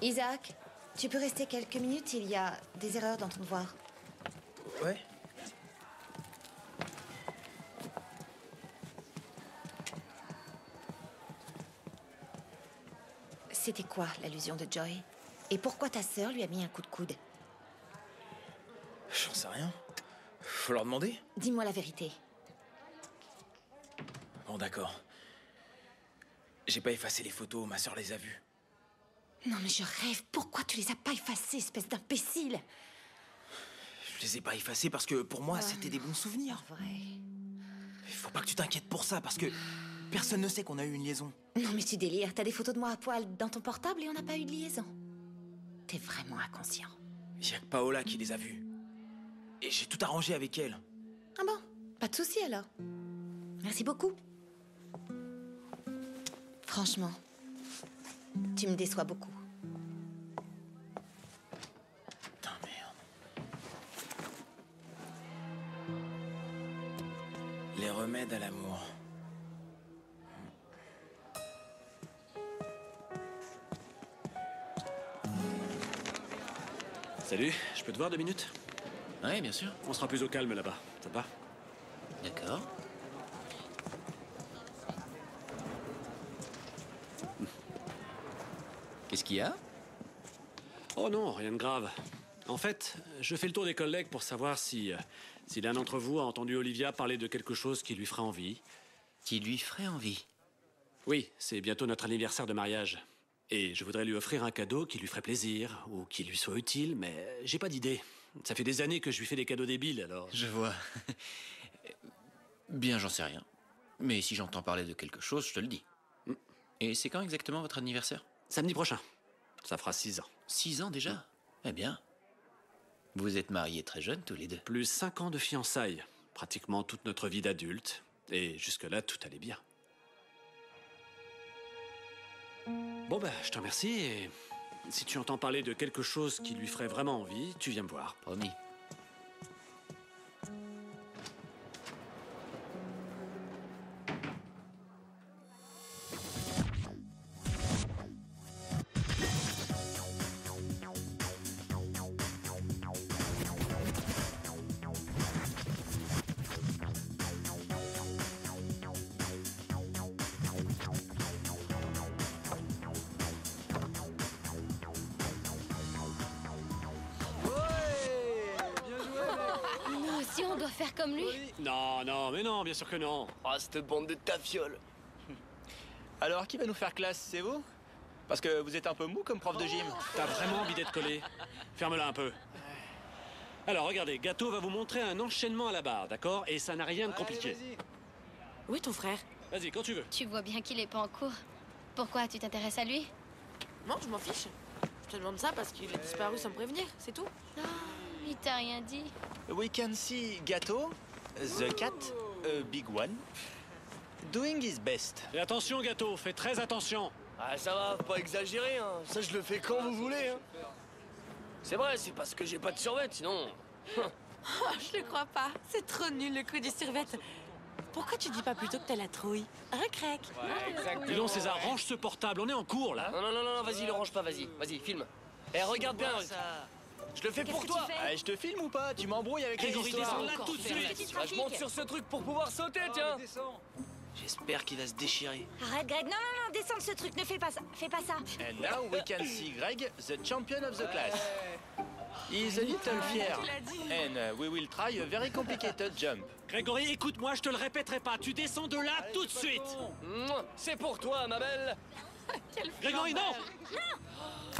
Isaac, tu peux rester quelques minutes? Il y a des erreurs dans ton devoir. Ouais. C'était quoi l'allusion de Joy? Et pourquoi ta sœur lui a mis un coup de coude? J'en sais rien. Faut leur demander. Dis-moi la vérité. Bon, d'accord. J'ai pas effacé les photos, ma sœur les a vues. Non mais je rêve. Pourquoi tu les as pas effacées, espèce d'imbécile? Je les ai pas effacés parce que pour moi, c'était des bons souvenirs. Vrai. Il faut pas que tu t'inquiètes pour ça parce que personne ne sait qu'on a eu une liaison. Non mais tu délires. T'as des photos de moi à poil dans ton portable et on n'a pas eu de liaison. T'es vraiment inconscient. Il y a que Paola qui les a vues. Et j'ai tout arrangé avec elle. Ah bon? Pas de souci alors. Merci beaucoup. Franchement, tu me déçois beaucoup. Putain, merde. Les remèdes à l'amour. Salut, je peux te voir 2 minutes? Ouais, bien sûr. On sera plus au calme là-bas, ça te va? D'accord. Qu'est-ce qu'il y a? Oh non, rien de grave. En fait, je fais le tour des collègues pour savoir si l'un d'entre vous a entendu Olivia parler de quelque chose qui lui ferait envie. Qui lui ferait envie? Oui, c'est bientôt notre anniversaire de mariage. Et je voudrais lui offrir un cadeau qui lui ferait plaisir, ou qui lui soit utile, mais j'ai pas d'idée. Ça fait des années que je lui fais des cadeaux débiles, alors... Je vois. Bien, j'en sais rien. Mais si j'entends parler de quelque chose, je te le dis. Et c'est quand exactement votre anniversaire? Samedi prochain. Ça fera 6 ans. 6 ans déjà? Eh bien. Vous êtes mariés très jeunes, tous les deux. Plus 5 ans de fiançailles. Pratiquement toute notre vie d'adulte. Et jusque-là, tout allait bien. Bon bah, je te remercie et si tu entends parler de quelque chose qui lui ferait vraiment envie, tu viens me voir. Promis. Nous aussi, on doit faire comme lui. Non, non, mais non, bien sûr que non. Ah, cette bande de tafioles. Alors, qui va nous faire classe, c'est vous? Parce que vous êtes un peu mou comme prof de gym. T'as vraiment envie d'être collé? Ferme-la un peu. Alors, regardez, Gâteau va vous montrer un enchaînement à la barre, d'accord? Et ça n'a rien de compliqué. Où est ton frère? Vas-y, quand tu veux. Tu vois bien qu'il est pas en cours. Pourquoi tu t'intéresses à lui? Non, je m'en fiche. Je te demande ça parce qu'il a disparu sans me prévenir, c'est tout. Il t'a rien dit. We can see Gâteau, the cat, a big one, doing his best. Et attention, Gâteau, fais très attention. Ah, ça va, faut pas exagérer, hein. Ça, je le fais quand vous voulez, hein. C'est vrai, c'est parce que j'ai pas de survêt, sinon... Oh, je le crois pas. C'est trop nul le coup du survette. Pourquoi tu dis pas plutôt que t'as la trouille? Hein, Craig? Dis donc, César, range ce portable, on est en cours, là. Non, non, non, non, vas-y, le range pas, vas-y. Vas-y, filme. Eh, regarde bien, Ruth. Je le fais pour toi. Ah, je te filme ou pas? Tu m'embrouilles avec les Grégory, histoires. descends là tout de suite. Ah, je monte sur ce truc pour pouvoir sauter, tiens. J'espère qu'il va se déchirer. Arrête, Greg. Non, non, non, descends de ce truc. Ne fais pas ça. Fais pas ça. And now we can see Greg, the champion of the class. He is a little fier. And we will try a very complicated jump. Grégory, écoute-moi, je te le répéterai pas. Tu descends de là tout de suite. C'est pour toi, ma belle. Grégory, non.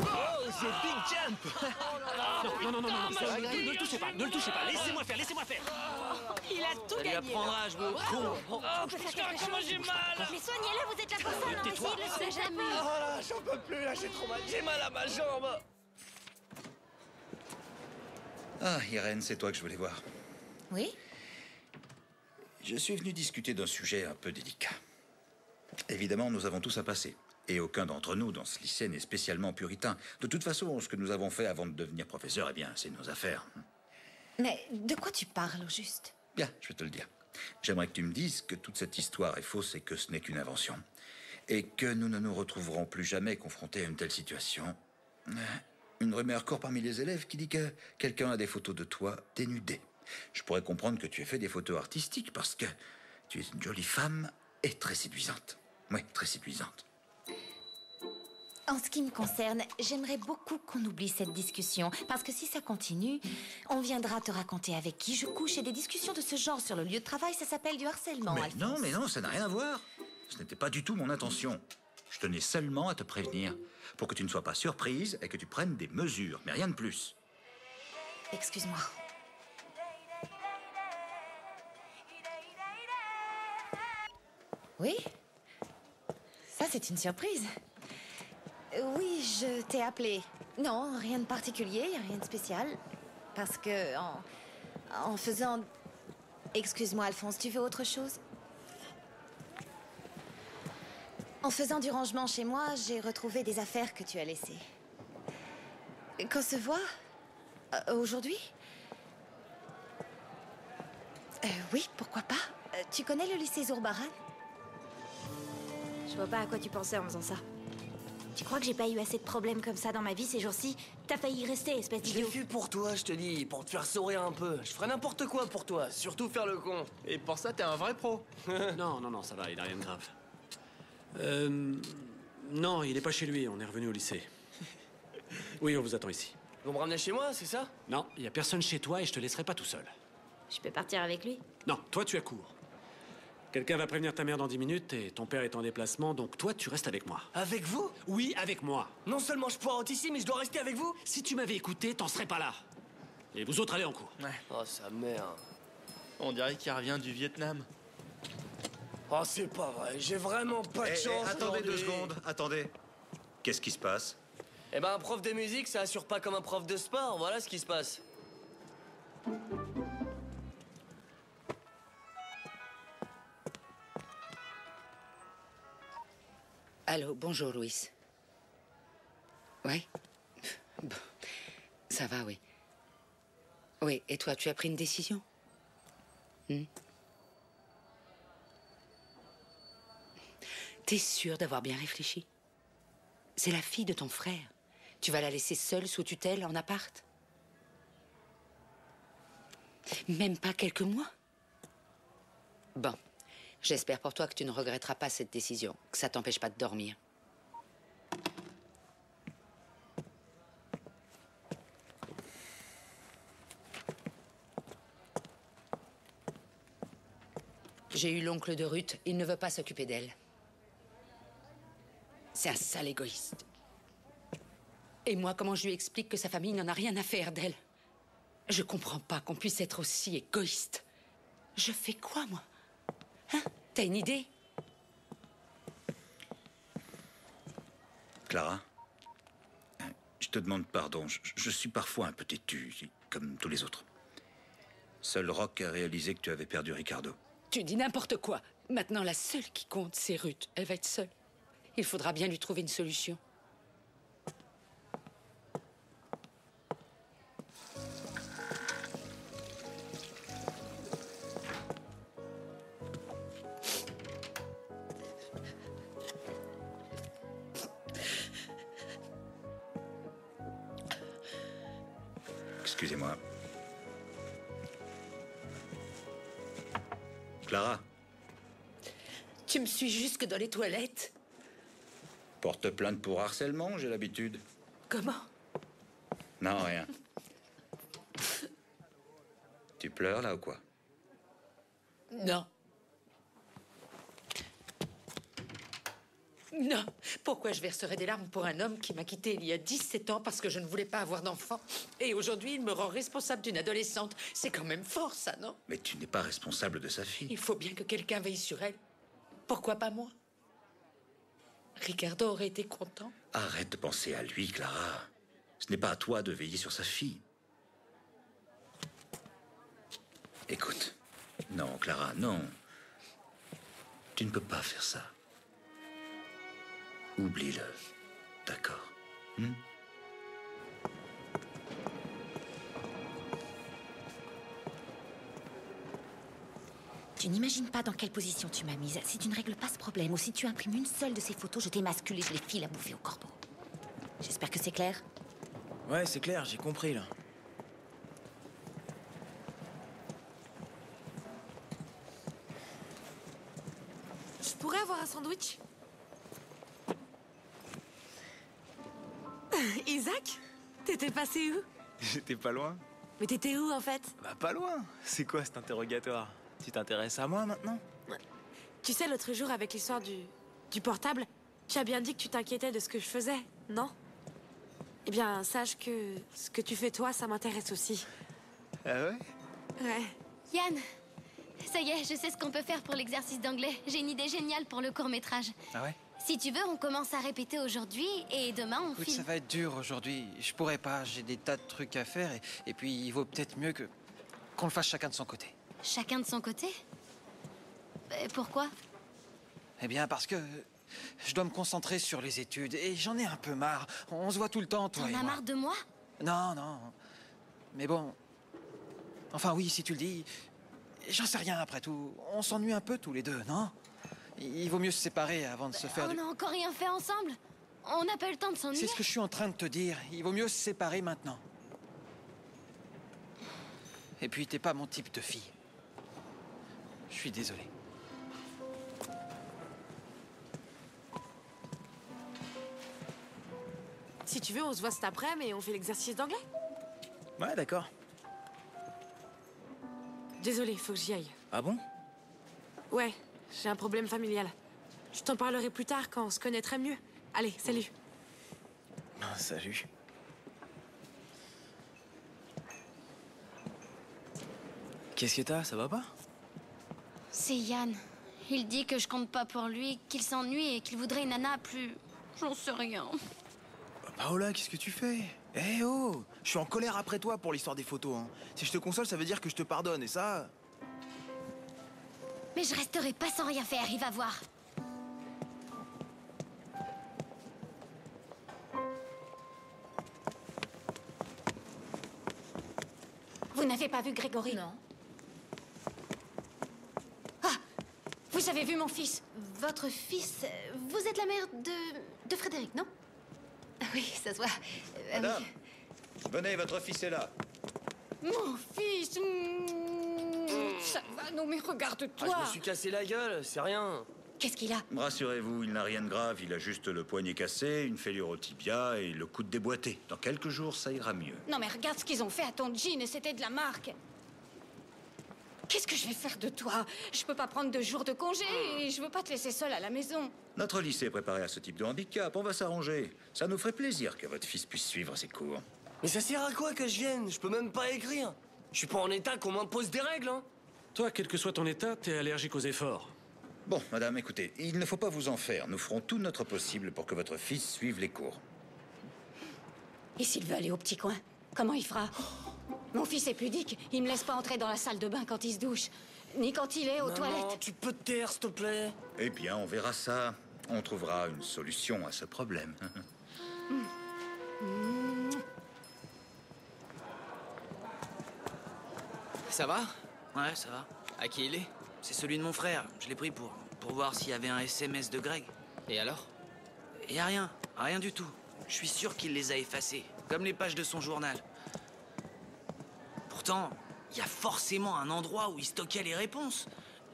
Oh, the big jump. Non, non, non, non, non, ne le touchez pas, ne le touchez pas. Laissez-moi faire, laissez-moi faire. Il a tout Ça lui gagné. apprendra à jouer au con. On peut faire quelque chose. j'ai mal. Mais soignez-le, vous êtes là pour ça. Alors essayez de le soulager un peu. Oh là, j'en peux plus, là, j'ai trop mal. J'ai mal à ma jambe. Ah, Irène, c'est toi que je voulais voir. Oui? Je suis venu discuter d'un sujet un peu délicat. Évidemment, nous avons tous à passer. Et aucun d'entre nous dans ce lycée n'est spécialement puritain. De toute façon, ce que nous avons fait avant de devenir professeur, eh bien, c'est nos affaires. Mais de quoi tu parles, au juste? Bien, je vais te le dire. J'aimerais que tu me dises que toute cette histoire est fausse et que ce n'est qu'une invention. Et que nous ne nous retrouverons plus jamais confrontés à une telle situation. Une rumeur court parmi les élèves qui dit que quelqu'un a des photos de toi dénudée. Je pourrais comprendre que tu aies fait des photos artistiques parce que tu es une jolie femme et très séduisante. Oui, très séduisante. En ce qui me concerne, j'aimerais beaucoup qu'on oublie cette discussion, parce que si ça continue, on viendra te raconter avec qui je couche, et des discussions de ce genre sur le lieu de travail, ça s'appelle du harcèlement, Alphonse. Mais non, ça n'a rien à voir. Ce n'était pas du tout mon intention. Je tenais seulement à te prévenir, pour que tu ne sois pas surprise et que tu prennes des mesures, mais rien de plus. Excuse-moi. Oui? Ça, c'est une surprise. Oui, je t'ai appelé. Non, rien de particulier, rien de spécial. Parce que en faisant... Excuse-moi, Alphonse, tu veux autre chose? En faisant du rangement chez moi, j'ai retrouvé des affaires que tu as laissées. Qu'on se voit? Aujourd'hui? Oui, pourquoi pas. Tu connais le lycée Zourbaran? Je vois pas à quoi tu pensais en faisant ça. Tu crois que j'ai pas eu assez de problèmes comme ça dans ma vie ces jours-ci? T'as failli y rester, espèce Je l'ai d'idiot. fait pour toi, je te dis, pour te faire sourire un peu. Je ferais n'importe quoi pour toi, surtout faire le con. Et pour ça, t'es un vrai pro. Non, non, non, ça va, il a rien de grave. Non, il est pas chez lui, on est revenu au lycée. Oui, on vous attend ici. Vous me ramenez chez moi, c'est ça? Non, il y a personne chez toi et je te laisserai pas tout seul. Je peux partir avec lui? Non, toi tu as cours. Quelqu'un va prévenir ta mère dans 10 minutes et ton père est en déplacement, donc toi tu restes avec moi. Avec vous? Oui, avec moi. Non seulement je poireaute ici, mais je dois rester avec vous? Si tu m'avais écouté, t'en serais pas là. Et vous autres allez en cours. Ouais. Oh, sa mère. On dirait qu'il revient du Vietnam. Oh, c'est pas vrai, j'ai vraiment pas de chance. Attendez aujourd'hui. 2 secondes, attendez. Qu'est-ce qui se passe? Eh ben, un prof de musique, ça assure pas comme un prof de sport, voilà ce qui se passe. Allô, bonjour, Louis. Oui? Bon, ça va, oui. Oui, et toi, tu as pris une décision? T'es sûre d'avoir bien réfléchi? C'est la fille de ton frère. Tu vas la laisser seule sous tutelle en appart? Même pas quelques mois? Bon, j'espère pour toi que tu ne regretteras pas cette décision, que ça t'empêche pas de dormir. J'ai eu l'oncle de Ruth, il ne veut pas s'occuper d'elle. C'est un sale égoïste. Et moi, comment je lui explique que sa famille n'en a rien à faire d'elle? Je comprends pas qu'on puisse être aussi égoïste. Je fais quoi, moi? Hein? T'as une idée? Clara, je te demande pardon. Je suis parfois un peu têtu, comme tous les autres. Seul Rock a réalisé que tu avais perdu Ricardo. Tu dis n'importe quoi. Maintenant, la seule qui compte, c'est Ruth. Elle va être seule. Il faudra bien lui trouver une solution. Excusez-moi. Clara, Tu me suis jusque dans les toilettes. porte plainte pour harcèlement, j'ai l'habitude. Comment? Non, rien. Tu pleures, là, ou quoi? Non. Non. Pourquoi je verserais des larmes pour un homme qui m'a quitté il y a 17 ans parce que je ne voulais pas avoir d'enfant? Et aujourd'hui, il me rend responsable d'une adolescente. C'est quand même fort, ça, non? Mais tu n'es pas responsable de sa fille. Il faut bien que quelqu'un veille sur elle. Pourquoi pas moi? Ricardo aurait été content. Arrête de penser à lui, Clara. Ce n'est pas à toi de veiller sur sa fille. Écoute. Non, Clara, non. Tu ne peux pas faire ça. Oublie-le. D'accord? Tu n'imagines pas dans quelle position tu m'as mise. Si tu ne règles pas ce problème ou si tu imprimes une seule de ces photos, je t'émascule et je les file à bouffer au corbeau. J'espère que c'est clair. Ouais, c'est clair, j'ai compris, là. Je pourrais avoir un sandwich? Isaac? T'étais passé où? J'étais pas loin. Mais t'étais où, en fait? Bah, pas loin. C'est quoi cet interrogatoire? Tu t'intéresses à moi, maintenant? Tu sais, l'autre jour, avec l'histoire du portable, tu as bien dit que tu t'inquiétais de ce que je faisais, non? Eh bien, sache que ce que tu fais, toi, ça m'intéresse aussi. Ah ouais? Ouais. Yann, ça y est, je sais ce qu'on peut faire pour l'exercice d'anglais. J'ai une idée géniale pour le court-métrage. Ah ouais? Si tu veux, on commence à répéter aujourd'hui et demain on Écoute, filme. ça va être dur aujourd'hui. Je pourrais pas, j'ai des tas de trucs à faire et puis il vaut peut-être mieux qu'on le fasse chacun de son côté. Chacun de son côté? Pourquoi? Eh bien, parce que je dois me concentrer sur les études et j'en ai un peu marre. On se voit tout le temps, toi et T'en as moi. marre de moi? Non, non. Mais bon... Enfin oui, si tu le dis... J'en sais rien après tout. On s'ennuie un peu tous les deux, non? Il vaut mieux se séparer avant de se faire On n'a encore rien fait ensemble. On n'a pas eu le temps de s'ennuyer. C'est ce que je suis en train de te dire. Il vaut mieux se séparer maintenant. Et puis, t'es pas mon type de fille. Je suis désolé. Si tu veux, on se voit cet après-midi et on fait l'exercice d'anglais. Ouais, d'accord. Désolée, faut que j'y aille. Ah bon? Ouais, j'ai un problème familial. Je t'en parlerai plus tard quand on se connaîtrait mieux. Allez, salut. Salut. Qu'est-ce que t'as? Ça va pas? C'est Yann. Il dit que je compte pas pour lui, qu'il s'ennuie et qu'il voudrait une nana plus... J'en sais rien. Paola, qu'est-ce que tu fais? Eh oh! Je suis en colère après toi pour l'histoire des photos, hein. Si je te console, ça veut dire que je te pardonne, et ça... Mais je resterai pas sans rien faire, il va voir. Vous n'avez pas vu Grégory? Non. Ah! Vous avez vu mon fils? Votre fils... Vous êtes la mère de Frédéric, non? Oui, ça se voit. Madame, venez, votre fils est là. Mon fils! Ça va, non mais regarde-toi! Ah, je me suis cassé la gueule, c'est rien. Qu'est-ce qu'il a? Rassurez-vous, il n'a rien de grave. Il a juste le poignet cassé, une fêlure au tibia et le coude déboîté. Dans quelques jours, ça ira mieux. Non mais regarde ce qu'ils ont fait à ton jean et c'était de la marque. Qu'est-ce que je vais faire de toi? Je peux pas prendre 2 jours de congé et je veux pas te laisser seule à la maison. Notre lycée est préparé à ce type de handicap. On va s'arranger. Ça nous ferait plaisir que votre fils puisse suivre ses cours. Mais ça sert à quoi que je vienne? Je peux même pas écrire. Je suis pas en état qu'on m'impose des règles, hein. Toi, quel que soit ton état, t'es allergique aux efforts. Bon, madame, écoutez, il ne faut pas vous en faire. Nous ferons tout notre possible pour que votre fils suive les cours. Et s'il veut aller au petit coin, comment il fera? Mon fils est pudique, il me laisse pas entrer dans la salle de bain quand il se douche, ni quand il est aux toilettes. Tu peux te taire, s'il te plaît? Eh bien, on verra ça. On trouvera une solution à ce problème. Ça va? Ouais, ça va. À qui il est? C'est celui de mon frère. Je l'ai pris pour voir s'il y avait un SMS de Greg. Et alors? Y a rien. Rien du tout. Je suis sûr qu'il les a effacés. Comme les pages de son journal. Pourtant, il y a forcément un endroit où il stockait les réponses.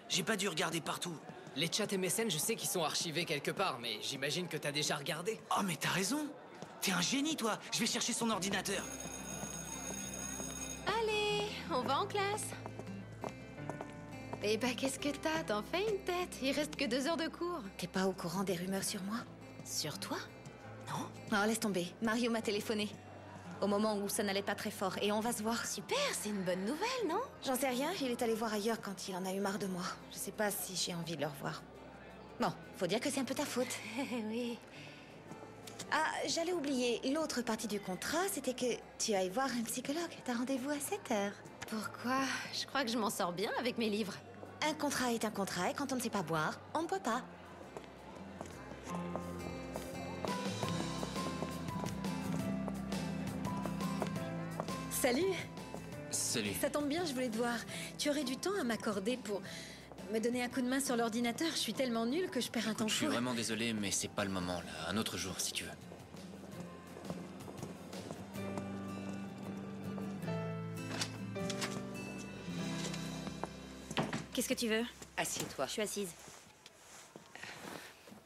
J'ai pas dû regarder partout. Les chats MSN, je sais qu'ils sont archivés quelque part, mais j'imagine que t'as déjà regardé. Oh, mais t'as raison. T'es un génie, toi. Je vais chercher son ordinateur. Allez, on va en classe. Eh ben, qu'est-ce que t'as? T'en fais une tête. Il reste que 2 heures de cours. T'es pas au courant des rumeurs sur moi? Sur toi? Non. Non, laisse tomber. Mario m'a téléphoné. Au moment où ça n'allait pas très fort. Et on va se voir. Super, c'est une bonne nouvelle, non? J'en sais rien. Il est allé voir ailleurs quand il en a eu marre de moi. Je sais pas si j'ai envie de le revoir. Bon, faut dire que c'est un peu ta faute. Oui. Ah, j'allais oublier. L'autre partie du contrat, c'était que tu ailles voir un psychologue. T'as rendez-vous à 7h. Pourquoi? Je crois que je m'en sors bien avec mes livres. Un contrat est un contrat et quand on ne sait pas boire, on ne boit pas. Salut! Salut. Ça tombe bien, je voulais te voir. Tu aurais du temps à m'accorder pour me donner un coup de main sur l'ordinateur? Je suis tellement nulle que je perds un temps Je suis fou. vraiment désolé, mais c'est pas le moment, là. Un autre jour, si tu veux. Qu'est-ce que tu veux? Assieds-toi. Je suis assise.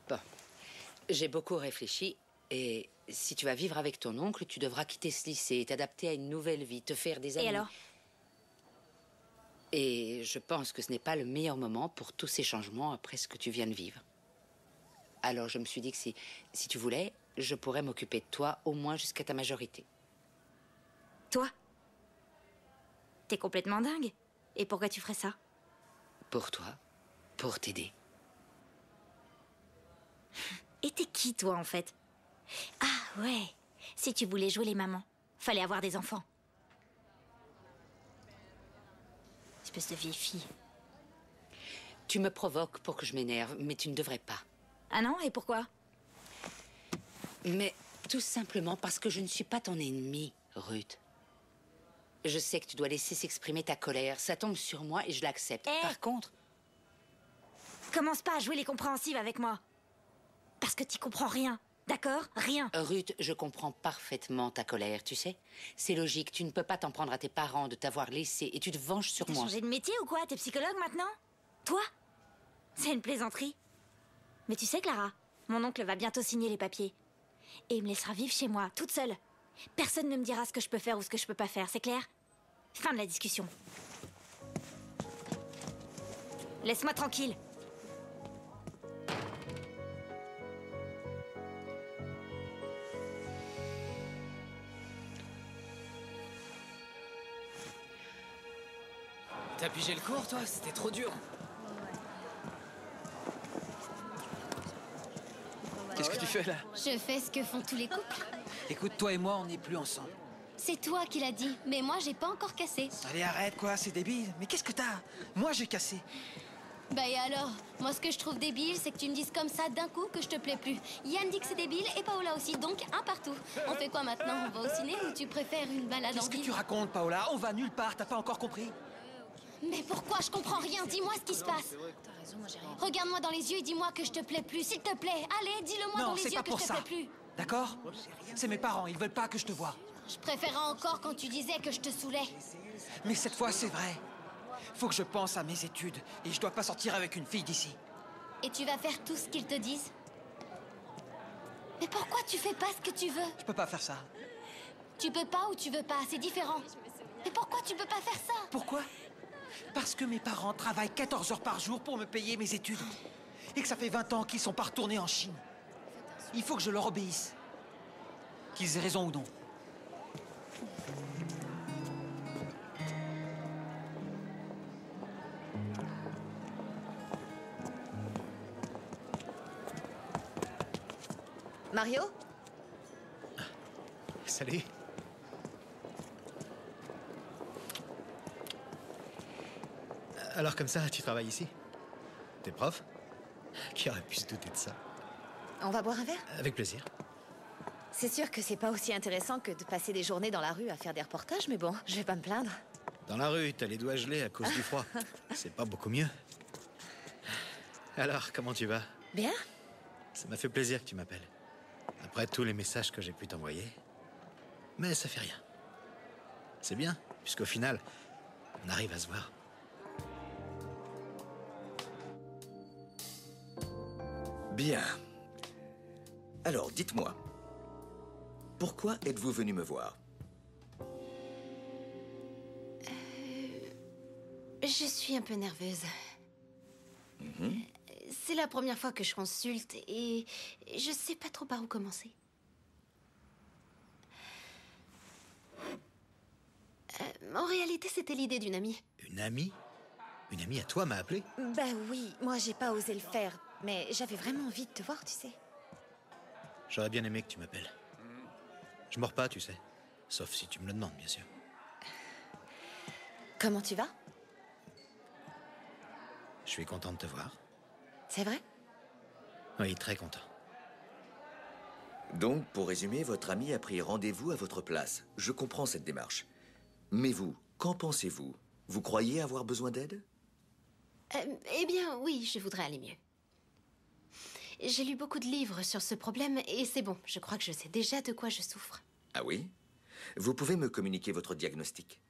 Bon. J'ai beaucoup réfléchi et si tu vas vivre avec ton oncle, tu devras quitter ce lycée, t'adapter à une nouvelle vie, te faire des amis. Et alors? Et je pense que ce n'est pas le meilleur moment pour tous ces changements après ce que tu viens de vivre. Alors je me suis dit que si tu voulais, je pourrais m'occuper de toi au moins jusqu'à ta majorité. Toi? T'es complètement dingue. Et pourquoi tu ferais ça? Pour toi, pour t'aider. Et t'es qui, toi, en fait? Ah, ouais. Si tu voulais jouer les mamans, fallait avoir des enfants. Espèce de vieille fille. Tu me provoques pour que je m'énerve, mais tu ne devrais pas. Ah non? Et pourquoi? Mais tout simplement parce que je ne suis pas ton ennemi, Ruth. Je sais que tu dois laisser s'exprimer ta colère. Ça tombe sur moi et je l'accepte. Par contre... Commence pas à jouer les compréhensives avec moi. Parce que t'y comprends rien. D'accord? Rien. Ruth, je comprends parfaitement ta colère, tu sais. C'est logique, tu ne peux pas t'en prendre à tes parents de t'avoir laissé et tu te venges sur T'as moi. changé de métier ou quoi? T'es psychologue maintenant? Toi? C'est une plaisanterie. Mais tu sais, Clara, mon oncle va bientôt signer les papiers. Et il me laissera vivre chez moi, toute seule. Personne ne me dira ce que je peux faire ou ce que je peux pas faire, c'est clair? Fin de la discussion. Laisse-moi tranquille. T'as pigé le cours, toi? C'était trop dur. Qu'est-ce que tu fais là? Je fais ce que font tous les couples. Écoute, toi et moi, on n'est plus ensemble. C'est toi qui l'as dit, mais moi j'ai pas encore cassé. Allez, arrête quoi, c'est débile. Mais qu'est-ce que t'as? Moi, j'ai cassé. Bah et alors? Moi, ce que je trouve débile, c'est que tu me dises comme ça d'un coup que je te plais plus. Yann dit que c'est débile et Paola aussi, donc un partout. On fait quoi maintenant? On va au ciné ou tu préfères une balade en Qu'est-ce que ville? tu racontes, Paola? On va nulle part, t'as pas encore compris? Mais pourquoi? Je comprends rien. Dis-moi ce qui se passe. Regarde-moi dans les yeux et dis-moi que je te plais plus, s'il te plaît. Allez, dis-le-moi dans Non, les c'est yeux pas que pour je te ça. plais plus. D'accord? C'est mes parents, ils veulent pas que je te voie. Je préférais encore quand tu disais que je te saoulais. Mais cette fois, c'est vrai. Faut que je pense à mes études et je dois pas sortir avec une fille d'ici. Et tu vas faire tout ce qu'ils te disent? Mais pourquoi tu fais pas ce que tu veux? Je peux pas faire ça. Tu peux pas ou tu veux pas, c'est différent. Mais pourquoi tu peux pas faire ça? Pourquoi? Parce que mes parents travaillent 14 heures par jour pour me payer mes études. Et que ça fait 20 ans qu'ils sont pas retournés en Chine. Il faut que je leur obéisse. Qu'ils aient raison ou non. Mario? Salut. Alors comme ça, tu travailles ici? T'es prof? Qui aurait pu se douter de ça? On va boire un verre? Avec plaisir. C'est sûr que c'est pas aussi intéressant que de passer des journées dans la rue à faire des reportages, mais bon, je vais pas me plaindre. Dans la rue, t'as les doigts gelés à cause du froid. C'est pas beaucoup mieux. Alors, comment tu vas? Bien. Ça m'a fait plaisir que tu m'appelles. Après tous les messages que j'ai pu t'envoyer. Mais ça fait rien. C'est bien, puisqu'au final, on arrive à se voir. Bien. Alors, dites-moi, pourquoi êtes-vous venu me voir? Je suis un peu nerveuse. C'est la première fois que je consulte et je sais pas trop par où commencer. En réalité, c'était l'idée d'une amie. Une amie? Une amie à toi m'a appelé? Bah oui, moi j'ai pas osé le faire, mais j'avais vraiment envie de te voir, tu sais. J'aurais bien aimé que tu m'appelles. Je mords pas, tu sais. Sauf si tu me le demandes, bien sûr. Comment tu vas? Je suis content de te voir. C'est vrai? Oui, très content. Donc, pour résumer, votre ami a pris rendez-vous à votre place. Je comprends cette démarche. Mais vous, qu'en pensez-vous? Vous croyez avoir besoin d'aide? Eh bien, oui, je voudrais aller mieux. J'ai lu beaucoup de livres sur ce problème et c'est bon, je crois que je sais déjà de quoi je souffre. Ah oui? Vous pouvez me communiquer votre diagnostic?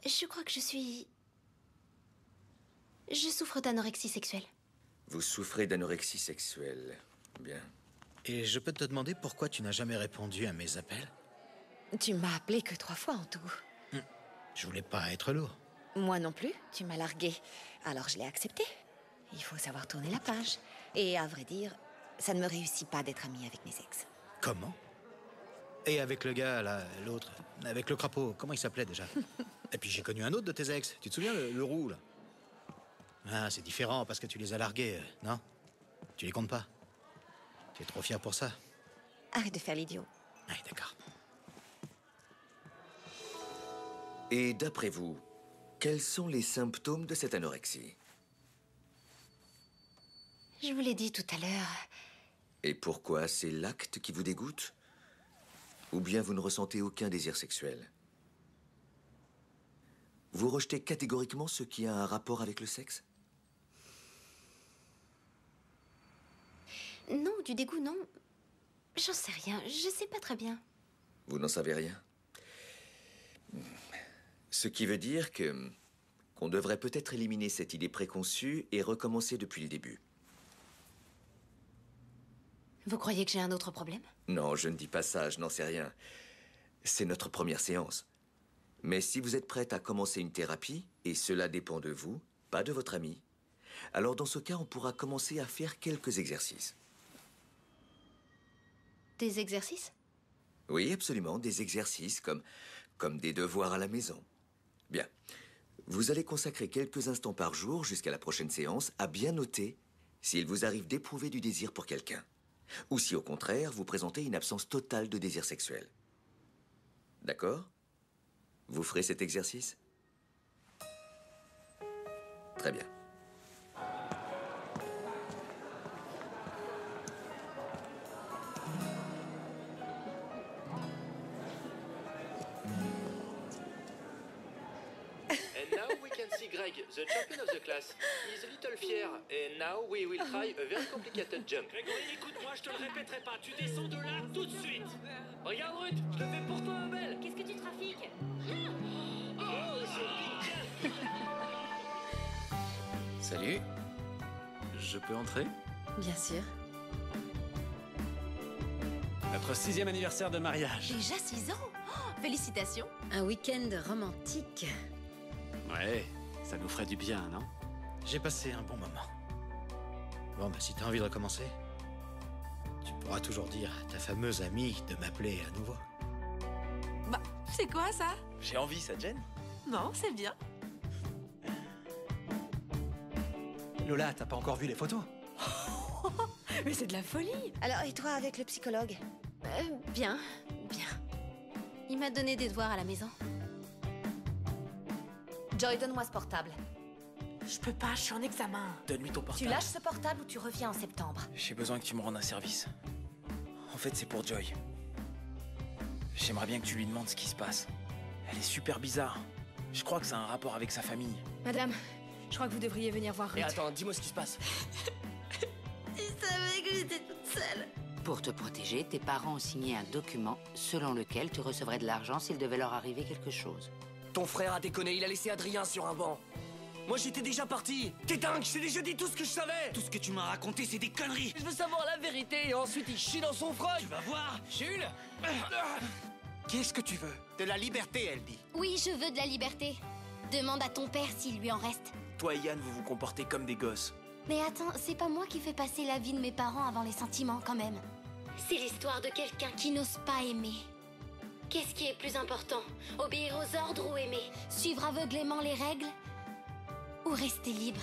Je crois que je souffre d'anorexie sexuelle. Vous souffrez d'anorexie sexuelle. Bien. Et je peux te demander pourquoi tu n'as jamais répondu à mes appels? Tu m'as appelé que 3 fois en tout. Je voulais pas être lourd. Moi non plus, tu m'as largué. Alors je l'ai accepté. Il faut savoir tourner la page. Et à vrai dire, ça ne me réussit pas d'être amie avec mes ex. Comment? Et avec le gars, là, l'autre, avec le crapaud, comment il s'appelait déjà? Et puis j'ai connu un autre de tes ex. Tu te souviens, le roux, là? Ah, c'est différent parce que tu les as largués, non? Tu les comptes pas? Tu es trop fier pour ça? Arrête de faire l'idiot. Oui, d'accord. Et d'après vous, quels sont les symptômes de cette anorexie? Je vous l'ai dit tout à l'heure. Et pourquoi? C'est l'acte qui vous dégoûte? Ou bien vous ne ressentez aucun désir sexuel? Vous rejetez catégoriquement ce qui a un rapport avec le sexe? Non, du dégoût, non. J'en sais rien, je sais pas très bien. Vous n'en savez rien? Ce qui veut dire qu'on devrait peut-être éliminer cette idée préconçue et recommencer depuis le début. Vous croyez que j'ai un autre problème? Non, je ne dis pas ça, je n'en sais rien. C'est notre première séance. Mais si vous êtes prête à commencer une thérapie, et cela dépend de vous, pas de votre ami, alors dans ce cas, on pourra commencer à faire quelques exercices. Des exercices? Oui, absolument, des exercices comme des devoirs à la maison. Bien. Vous allez consacrer quelques instants par jour jusqu'à la prochaine séance à bien noter s'il vous arrive d'éprouver du désir pour quelqu'un. Ou si au contraire, vous présentez une absence totale de désir sexuel. D'accord? Vous ferez cet exercice? Très bien. And now we can see Greg, the champion of the class. He's a little fier. And now we will try a very complicated jump. Grégory, écoute-moi, je te le répéterai pas. Tu descends de là tout de suite. Regarde, Ruth, je le fais pour toi, ma belle. Qu'est-ce que tu trafiques? Salut. Je peux entrer? Bien sûr. Notre 6e anniversaire de mariage. Déjà 6 ans? Oh, félicitations. Un week-end romantique. Ouais, ça nous ferait du bien, non? J'ai passé un bon moment. Bon, bah si t'as envie de recommencer, tu pourras toujours dire à ta fameuse amie de m'appeler à nouveau. Bah, c'est quoi ça? J'ai envie, ça te gêne? Non, c'est bien. Lola, t'as pas encore vu les photos? Mais c'est de la folie. Alors, et toi avec le psychologue? Bien. Il m'a donné des devoirs à la maison. Joy, donne-moi ce portable. Je peux pas, je suis en examen. Donne-lui ton Tu portable. lâches ce portable ou tu reviens en septembre? J'ai besoin que tu me rendes un service. En fait, c'est pour Joy. J'aimerais bien que tu lui demandes ce qui se passe. Elle est super bizarre. Je crois que ça a un rapport avec sa famille. Madame, je crois que vous devriez venir voir Ruth. Et attends, dis-moi ce qui se passe. Il savait que j'étais toute seule. Pour te protéger, tes parents ont signé un document selon lequel tu recevrais de l'argent s'il devait leur arriver quelque chose. Ton frère a déconné, il a laissé Adrien sur un banc. Moi j'étais déjà parti. T'es dingue, je t'ai déjà dit tout ce que je savais. Tout ce que tu m'as raconté, c'est des conneries. Je veux savoir la vérité et ensuite il chie dans son froc. Tu vas voir. Jules. Qu'est-ce que tu veux? De la liberté, elle dit. Oui, je veux de la liberté. Demande à ton père s'il lui en reste. Toi et Yann, vous vous comportez comme des gosses. Mais attends, c'est pas moi qui fais passer la vie de mes parents avant les sentiments, quand même. C'est l'histoire de quelqu'un qui n'ose pas aimer. Qu'est-ce qui est plus important? Obéir aux ordres ou aimer? Suivre aveuglément les règles? Ou rester libre?